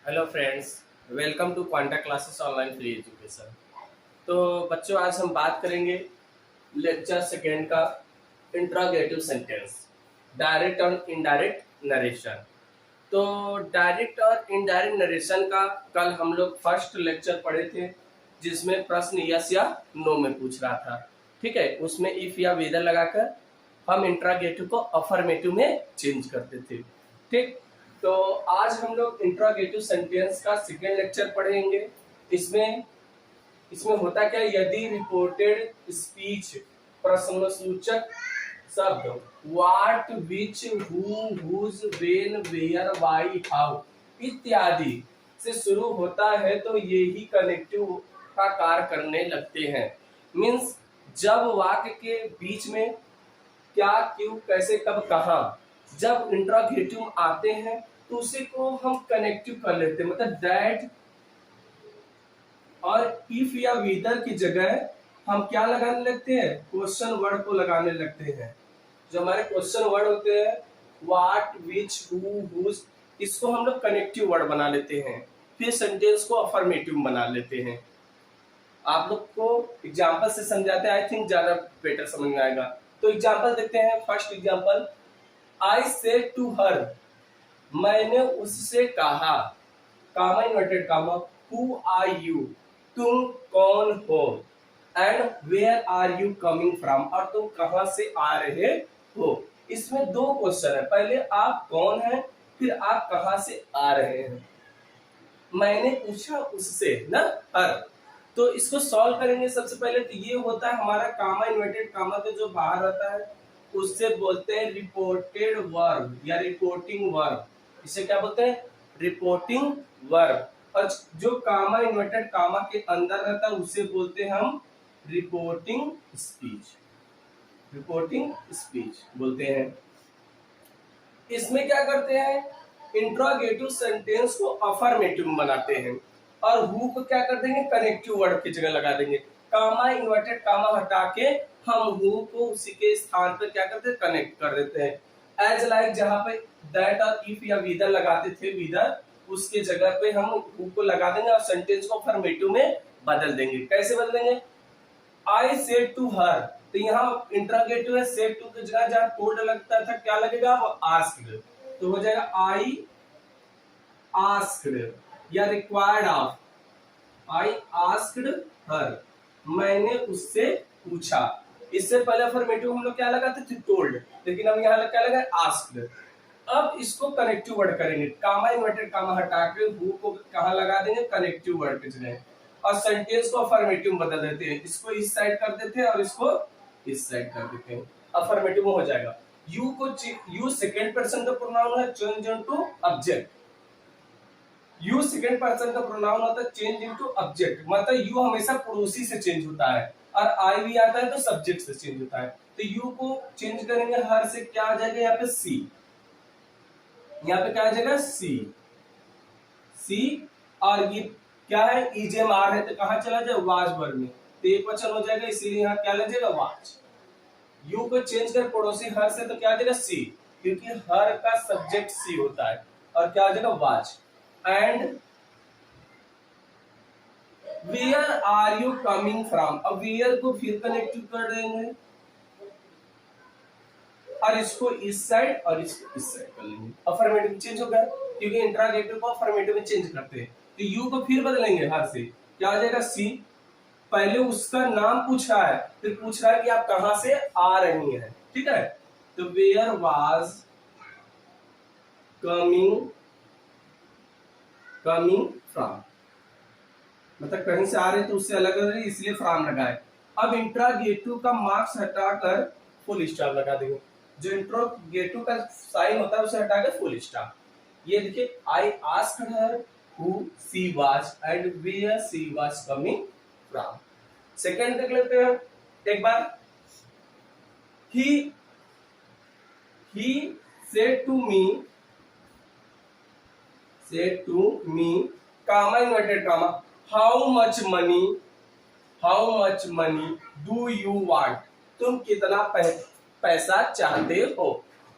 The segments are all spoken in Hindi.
Hello friends, welcome to Quanta classes online free education. तो बच्चों, आज हम बात करेंगे लेक्चर सेकेंड का इंट्रोगेटिव सेंटेंस, डायरेक्ट और इनडायरेक्ट नरेशन। तो डायरेक्ट और इनडायरेक्ट नरेशन का कल हम लोग फर्स्ट लेक्चर पढ़े थे, जिसमें प्रश्न यस या नो में पूछ रहा था। ठीक है, उसमें इफ या वेदर लगाकर हम इंट्रोगेटिव को अफर्मेटिव में चेंज करते थे। ठीक, तो आज हम लोग इंट्रोगेटिव सेंटेंस का सेकेंड लेक्चर पढ़ेंगे। इसमें इसमें होता क्या, यदि रिपोर्टेड स्पीच प्रश्नसूचक शब्द what, which, who, whose, when, where, why, how इत्यादि से शुरू होता है तो ये ही कनेक्टिव का कार्य करने लगते हैं। मीन्स जब वाक्य के बीच में क्या, क्यों, कैसे, कब, कहाँ, जब इंट्रोगेटिव आते हैं तो उसी को हम कनेक्टिव कर लेते हैं। मतलब दैट और इफ या विदर की जगह हम क्या लगाने लगते हैं, क्वेश्चन वर्ड को लगाने लगते हैं। जो हमारे क्वेश्चन वर्ड होते हैं व्हाट, विच, हु, हुज, इसको हम लोग कनेक्टिव वर्ड बना लेते हैं, फिर सेंटेंस को अफर्मेटिव बना लेते हैं। आप लोग को एग्जाम्पल से समझाते हैं, आई थिंक ज्यादा बेटर समझ में आएगा। तो एग्जाम्पल देखते हैं। First example, I said to her, मैंने उससे कहा, comma inverted comma, who are you, तुम कौन हो, and where are you coming from, और तुम कहां से आ रहे हो। इसमें दो क्वेश्चन है, पहले आप कौन है, फिर आप कहां से आ रहे हैं। मैंने पूछा उससे ना, हर। तो इसको सॉल्व करेंगे। सबसे पहले तो ये होता है हमारा कामा इन्वर्टेड कामा के जो बाहर रहता है उससे बोलते हैं रिपोर्टेड वर्ब या रिपोर्टिंग वर्ब। इसे क्या बोलते हैं, रिपोर्टिंग वर्ब। और जो कामा इन्वर्टेड कामा के अंदर रहता है उसे बोलते हैं हम रिपोर्टिंग स्पीच। रिपोर्टिंग स्पीच बोलते हैं। इसमें क्या करते हैं, इंट्रोगेटिव सेंटेंस को अफर्मेटिव बनाते हैं और हु को क्या कर देंगे, कनेक्टिव वर्ड की जगह लगा देंगे। कामा इन्वर्टेड कामा हटा के हम हु को उसी के स्थान पर क्या करते हैं, कनेक्ट कर देते हैं। एज लाइक जहां पे दैट और इफ या विदर लगाते थे, विदर उसके जगह पे हम हु को लगा देंगे और सेंटेंस को अफर्मेटिव में बदल देंगे। कैसे बदलेंगे, आई सेड टू हर, तो यहाँ इंट्रोगेटिव है, सेड टू की जगह जहां टोल्ड लगता था क्या लगेगा, वो आस्क्ड। तो हो जाएगा आई आस्क्ड या रिक्वायर्ड ऑफ, आई आस्क्ड हर, मैंने उससे पूछा। इससे पहले अफर्मेटिव हम लोग क्या लगाते थे, टोल्ड, लेकिन अब यहाँ क्या लगा, आस्क्ड। अब इसको कनेक्टिव वर्ड करेंगे, कामा इन्वर्टेड कामा हटा के हु को कहाँ लगा देंगे, कनेक्टिव वर्ड की जगह, और सेंटेंस को अफर्मेटिव बदल देते हैं। इसको इस साइड कर देते हैं और इसको इस साइड कर देते हैं, अफर्मेटिव हो जाएगा। यू को, यू सेकंड पर्सन का प्रोनाउन है, change into object. You second person का प्रोनाउन होता है, चेंज इनटू ऑब्जेक्ट। मतलब यू हमेशा पड़ोसी से चेंज होता है और आई भी आता है तो सब्जेक्ट से चेंज होता है। तो यू को चेंज करेंगे हर से, क्या आ जाएगा यहाँ पे सी, यहाँ पे क्या आ जाएगा सी, सी। और ये क्या है, इजेमार है तो कहां चला जाए, वाज वर्ग में, तो एक वचन हो जाएगा, इसीलिए यहाँ क्या लगेगा, वाज। यू को चेंज कर पड़ोसी हर से तो क्या आ जाएगा सी, क्योंकि हर का सब्जेक्ट सी होता है, और क्या आ जाएगा was. And where are you coming from, अब वेयर को फिर कनेक्टिव कर देंगे और इसको इस साइड और इसको इस साइड कर लेंगे। अफर्मेटिव चेंज हो गया, क्योंकि इंट्रोगेटिव को अफर्मेटिव में चेंज करते हैं। तो यू को फिर बदलेंगे हर से, क्या आ जाएगा सी। पहले उसका नाम पूछा है, फिर पूछ रहा है कि आप कहां से आ रही हैं, ठीक है। तो where was coming, coming from, मतलब कहीं से आ रहे तो उससे अलग अलग, इसलिए फ्रॉम लगा है। अब इंट्रोगेटिव का मार्क्स हटाकर फुल स्टॉप लगा देंगे। जो इंट्रोगेटिव का साइन होता है उसे हटाकर फुल स्टॉप। ये देखिए, I asked her who she was and where she was coming from. Second देख लेते हैं एक बार। ही said to me, said to me, comma inverted comma, how much money do you want, तुम कितना पैसा चाहते हो।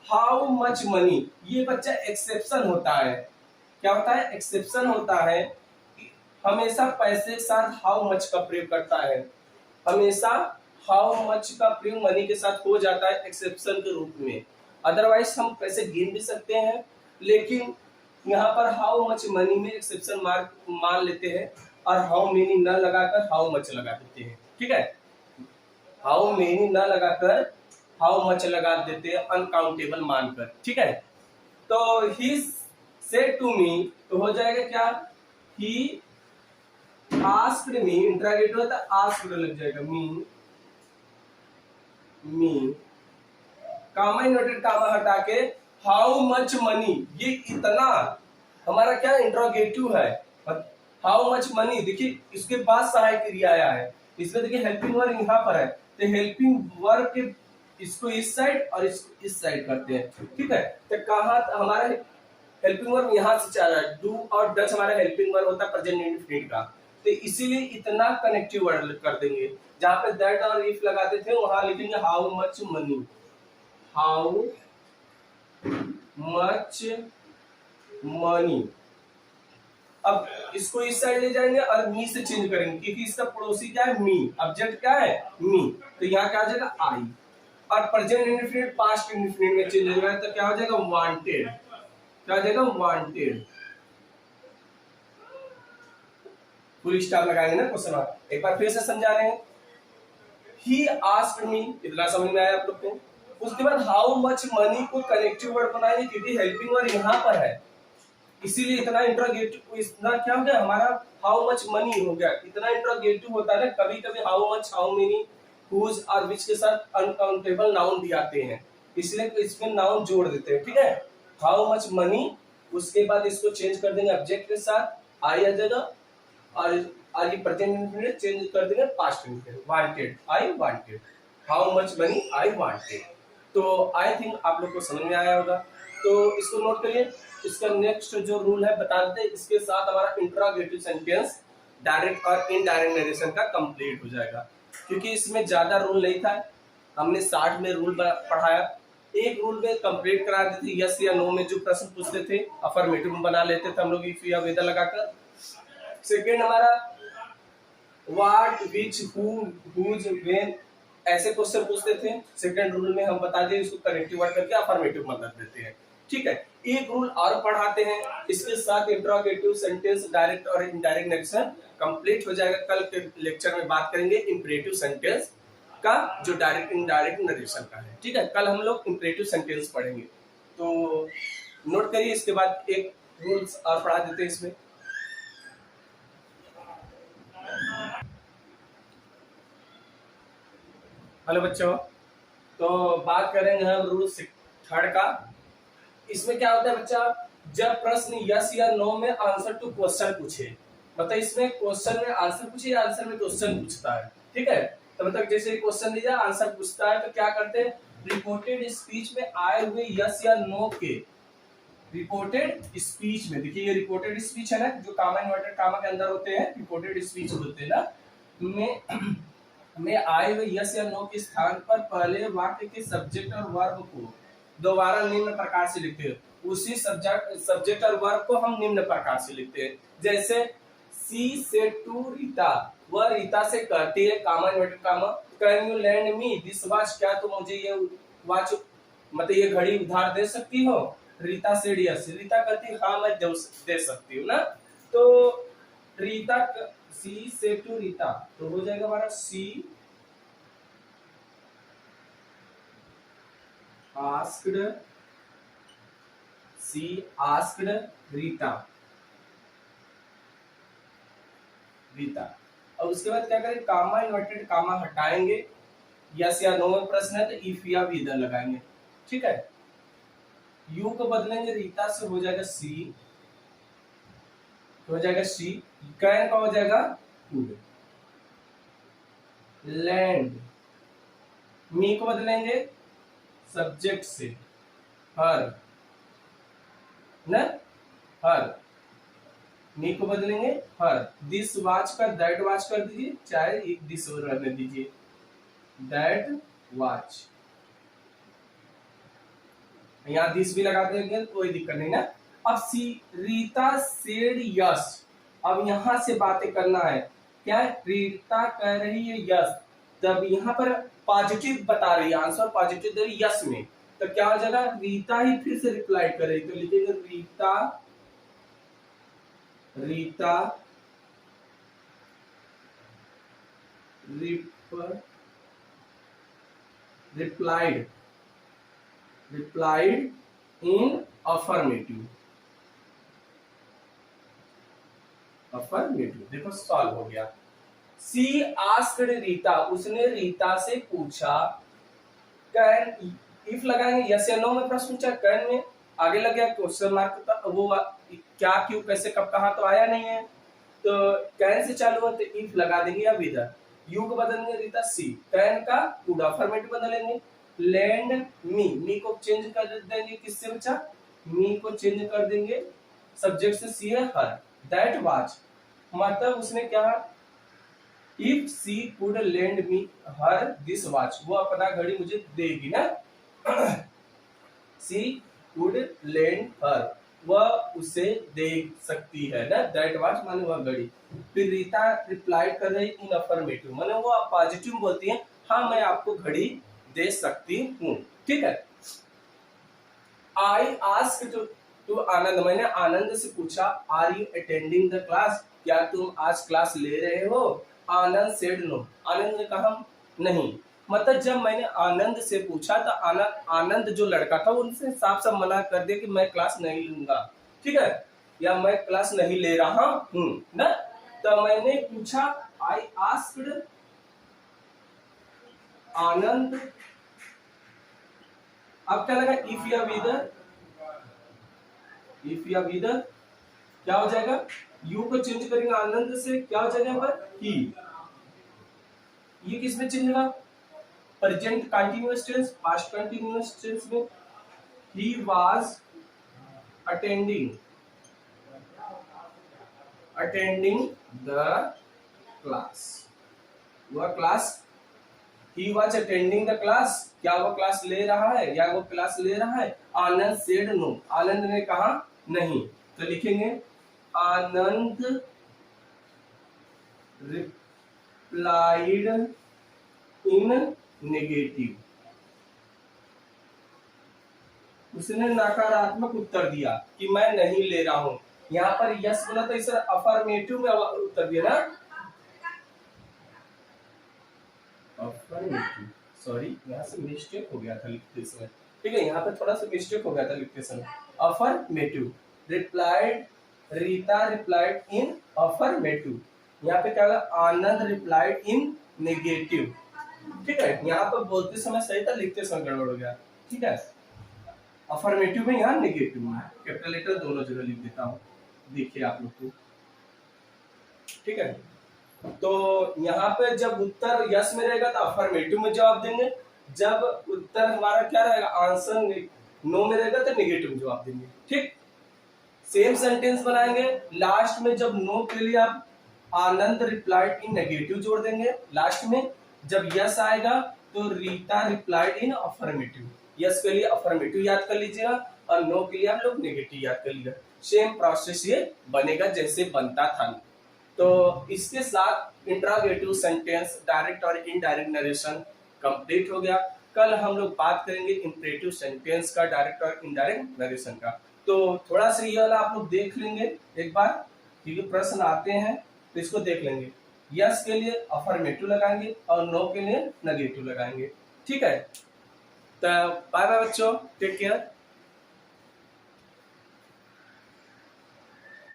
हाउ मच मनी, ये बच्चा एक्सेप्शन होता है। क्या होता है, एक्सेप्शन होता है कि हमेशा पैसे के साथ हाउ मच का प्रयोग करता है, हमेशा हाउ मच का प्रयोग मनी के साथ हो जाता है एक्सेप्शन के रूप में। अदरवाइज हम पैसे गिन भी सकते हैं, लेकिन यहाँ पर हाउ मच मनी में एक्सेप्शन मार्क मान लेते हैं और हाउ मेनी न लगाकर हाउ मच लगा देते हैं। ठीक है, हाउ मेनी न लगाकर हाउ मच लगा देते हैं अनकाउंटेबल मानकर। ठीक है, तो ही सेड टू मी, तो हो जाएगा क्या, ही आस्क्ड मी, इंटरोगेटिव होता है आस्क्ड लग जाएगा, मी कामा इन्वर्टेड कामा हटा के हाउ मच मनी, ये इतना हमारा क्या इंट्रोगेटिव है, हाउ मच मनी। देखिए इसके बाद सहायक क्रिया आया है, इसमें देखिए हेल्पिंग वर्ब यहाँ पर है, तो हेल्पिंग वर्ब के इसको इस साइड और इसको इस साइड करते हैं। ठीक है, तो कहा हमारा हेल्पिंग वर्ब यहाँ से चल रहा है, डू और डच हमारा हेल्पिंग वर्ब होता है प्रेजेंट इंडेफिनिट का, तो इसीलिए इतना कनेक्टिव वर्ड कर देंगे। जहां पे दैट और इफ लगाते थे वहां लिखेंगे how much money, how much money. अब इसको इस साइड ले जाएंगे और मी से चेंज करेंगे, क्योंकि इसका पड़ोसी क्या है, मी, ऑब्जेक्ट क्या है, मी, तो यहाँ क्या आ जाएगा, आई, और प्रेजेंट इंडेफिनिट पास्ट इंडेफिनिट में चेंज हो जाएगा, तो क्या हो जाएगा, वांटेड, क्या हो जाएगा, वांटेड। फुल स्टॉप लगाएंगे ना क्वेश्चन मार्क। एक बार फिर से समझा रहे हैं, ही आस्क्ड मी, इतना समझ में आया आप लोग को। उसके बाद हाउ मच मनी को कनेक्टिव वर्ड बनाएंगे, क्योंकि हेल्पिंग वर्ड यहाँ पर है, इसीलिए इतना इंट्रोगेटिव, इतना क्या हो गया हमारा, हाउ मच मनी हो गया। इतना इंट्रोगेटिव होता है ना, कभी कभी how much, how many, whose और विच के साथ अनकाउंटेबल नाउन भी आते हैं, इसलिए तो इसमें नाउन जोड़ देते हैं। ठीक है, हाउ मच मनी, उसके बाद इसको चेंज कर देंगे ऑब्जेक्ट के साथ, आई आ जाएगा, और ये प्रेजेंट इंडेफिनिट चेंज कर देंगे past indefinite, wanted, I wanted, how much money I wanted. तो आई थिंक आप लोग को समझ में आया होगा, तो इसको नोट करिए। इसका नेक्स्ट जो रूल है बता देते, इसके साथ हमारा इंट्रोगेटिव सेंटेंस डायरेक्ट और इनडायरेक्ट नरेशन का कंप्लीट हो जाएगा, क्योंकि इसमें ज्यादा रूल नहीं था, हमने 60 में रूल पढ़ाया, एक रूल में कंप्लीट करा देते थे, यस या नो में जो प्रश्न पूछते थे अफर्मेटिव में बना लेते थे हम लोग इफ या वेदर लगाकर। सेकेंड हमारा what, which, who, whose, when, ऐसे क्वेश्चन पूछते थे, सेकंड रूल में हम बता दें इसको कनेक्टिव वर्ड करके अफर्मेटिव मतलब देते हैं। ठीक है, एक रूल और पढ़ाते हैं, इसके साथ इंट्रोगेटिव सेंटेंस डायरेक्ट और इनडायरेक्ट नरेशन कंप्लीट हो जाएगा। कल के लेक्चर में बात करेंगे इंपरेटिव सेंटेंस का, जो डायरेक्ट इनडायरेक्ट नरेशन का है। ठीक है, कल हम लोग इंपरेटिव सेंटेंस पढ़ेंगे, तो नोट करिए। इसके बाद एक रूल्स और पढ़ा देते हैं इसमें। हेलो बच्चों, तो बात करेंगे हम रूल थर्ड का। इसमें क्या होता है बच्चा, जब प्रश्न यस या नो में आंसर टू क्वेश्चन पूछे, मतलब इसमें क्वेश्चन में आंसर पूछे या आंसर में क्वेश्चन पूछता है। ठीक है, तो मतलब जैसे क्वेश्चन दिया आंसर पूछता है, तो क्या करते हैं, रिपोर्टेड स्पीच में आए हुए यस या नो के, रिपोर्टेड स्पीच में, देखिए ये रिपोर्टेड स्पीच है ना, जो कामा इन्वर्टेड कामा के अंदर होते हैं, रिपोर्टेड स्पीच होते हैं ना, में आए हुए यस या नो के स्थान पर पहले वाक्य के सब्जेक्ट और वर्ब को दोबारा निम्न प्रकार से लिखते हैं। उसी सब्जेक्ट और वर्ब को हम निम्न प्रकार से लिखते हैं, जैसे सी सेड टू रीता, वह रीता से कहती है, comma inverted comma, can you lend me this watch, क्या तुम मुझे ये वॉच, मतलब ये घड़ी उधार दे सकती हो। रीता सेड यस, रीता कहती है हाँ मैं दे सकती हूँ ना, तो रीता, सी से टू रीता, तो हो जाएगा हमारा सी आस्क्ड रीता, और उसके बाद क्या करें, कामा इन्वर्टेड कामा हटाएंगे, यस या नो में प्रश्न है तो इफ या विदर लगाएंगे। ठीक है, यू को बदलेंगे रीता से, हो जाएगा सी, हो जाएगा सी, कैन का हो जाएगा कुड, लैंड, मी को बदलेंगे सब्जेक्ट से हर, न हर, मी को बदलेंगे हर, दिस वॉच का दैट वॉच कर दीजिए, चाहे एक दिस रहने दीजिए, दैट वॉच, यहाँ दिस भी लगा देंगे कोई दिक्कत नहीं ना, अब सी रीता सेड यस, अब यहां से बातें करना है। क्या रीता कह रही है यस, तब यहाँ पर पॉजिटिव बता रही है, आंसर पॉजिटिव दे रही यस में, तो क्या हो जाएगा, रीता ही फिर से रिप्लाई करेगी, तो लिखेंगे Rita, Rita replied, replied in affirmative, affirmative. देखो सॉल्व हो गया। सी आस्क्ड रीता, उसने रीता से पूछा, कैन, इफ लगाएंगे यस या नो में प्रश्न पूछा, कैन में आगे लग गया क्वेश्चन मार्क, तो वो क्या क्यों कैसे कब कहा तो आया नहीं है, तो कैन से चालू होते इफ लगा देंगे या विदर, यू को बदलेंगे रीता सी, कैन का वुड, अफर्मेटिव बदलेंगे, लैंड मी को चेंज कर देंगे, किससे बचा, मी को चेंज कर देंगे, सब्जेक्ट से सी है हर, दैट वाच, मतलब उसने क्या, if she could lend me her this watch, वो अपना घड़ी मुझे देगी ना, सी कुड लेंड हर, वह उसे दे सकती है ना, दैट वॉच माने वह घड़ी। फिर रीता रिप्लाई कर रही इन अफर्मेटिव, माने वो पॉजिटिव बोलती है, हाँ मैं आपको घड़ी दे सकती हूँ, ठीक है। आई आस्क्ड टू आनंद, मैंने आनंद से पूछा, are you attending the class, क्या तुम आज क्लास ले रहे हो, आनंद सेड नो, आनंद ने कहा नहीं, मतलब जब मैंने आनंद से पूछा तो आनंद जो लड़का था उनसे साफ साफ मना कर दिया कि मैं क्लास नहीं लूंगा, ठीक है, या मैं क्लास नहीं ले रहा हूं ना, तो मैंने पूछा, आई आस्क्ड आनंद, अब क्या लगा, इफ या विदर, इफ या विदर क्या हो जाएगा, यू को चेंज करेंगे आनंद से, क्या हो जाएगा यहाँ पर ही, ये किसमें चेंज होगा, present continuous tense, past continuous tense में, he was attending, attending the class, वह class, he was attending the class, क्या वो क्लास ले रहा है या वो क्लास ले रहा है, आनंद सेड नो, आनंद ने कहा नहीं, तो लिखेंगे आनंद रिप्लाइड इन नेगेटिव, उसने नकारात्मक उत्तर दिया कि मैं नहीं ले रहा हूं, यहाँ पर यस बोला तो इसे अफर्मेटिव में उत्तर दिया ना, अफर्मेटिव, सॉरी यहाँ से मिस्टेक हो गया था लिखते समय, ठीक है, यहाँ पे थोड़ा सा मिस्टेक हो गया था लिखते समय, affirmative, replied, Rita replied in affirmative, यहाँ पे क्या होगा, आनंद रिप्लाइड इन नेगेटिव, ठीक है, यहाँ पर बोलते समय सही था, लिखते समय गड़बड़ हो गया, ठीक है, अफर्मेटिव में यहाँ नेगेटिव में, कैपिटल लेटर दोनों जगह लिख देता हूँ, देखिए आप लोग को, ठीक है। तो यहाँ पे जब उत्तर यस में रहेगा तो अफर्मेटिव में जवाब देंगे, जब उत्तर हमारा क्या रहेगा, आंसर नो में रहेगा तो नेगेटिव में जवाब देंगे, ठीक। सेम सेंटेंस बनाएंगे, लास्ट में जब नो के लिए आप आनंद रिप्लाइड इन नेगेटिव जोड़ देंगे, लास्ट में जब यस आएगा तो Rita replied in affirmative, yes के लिए अफर्मेटिव याद कर लीजिएगा और नो के लिए आप लोग नेगेटिव याद कर लीजिएगा, सेम प्रोसेस ये बनेगा जैसे बनता था। तो इसके साथ इंट्रोगेटिव सेंटेंस, डायरेक्ट और इनडायरेक्ट नरेशन कंप्लीट हो गया। कल हम लोग बात करेंगे इंपरेटिव सेंटेंस का, डायरेक्ट और इनडायरेक्ट नरेशन का। तो थोड़ा सा ये वाला आप लोग देख लेंगे एक बार, क्योंकि प्रश्न आते हैं तो इसको देख लेंगे। यस के लिए अफर्मेटिव लगाएंगे और नो के लिए नेगेटिव लगाएंगे, ठीक है। तो बाय बाय बच्चों, टेक केयर।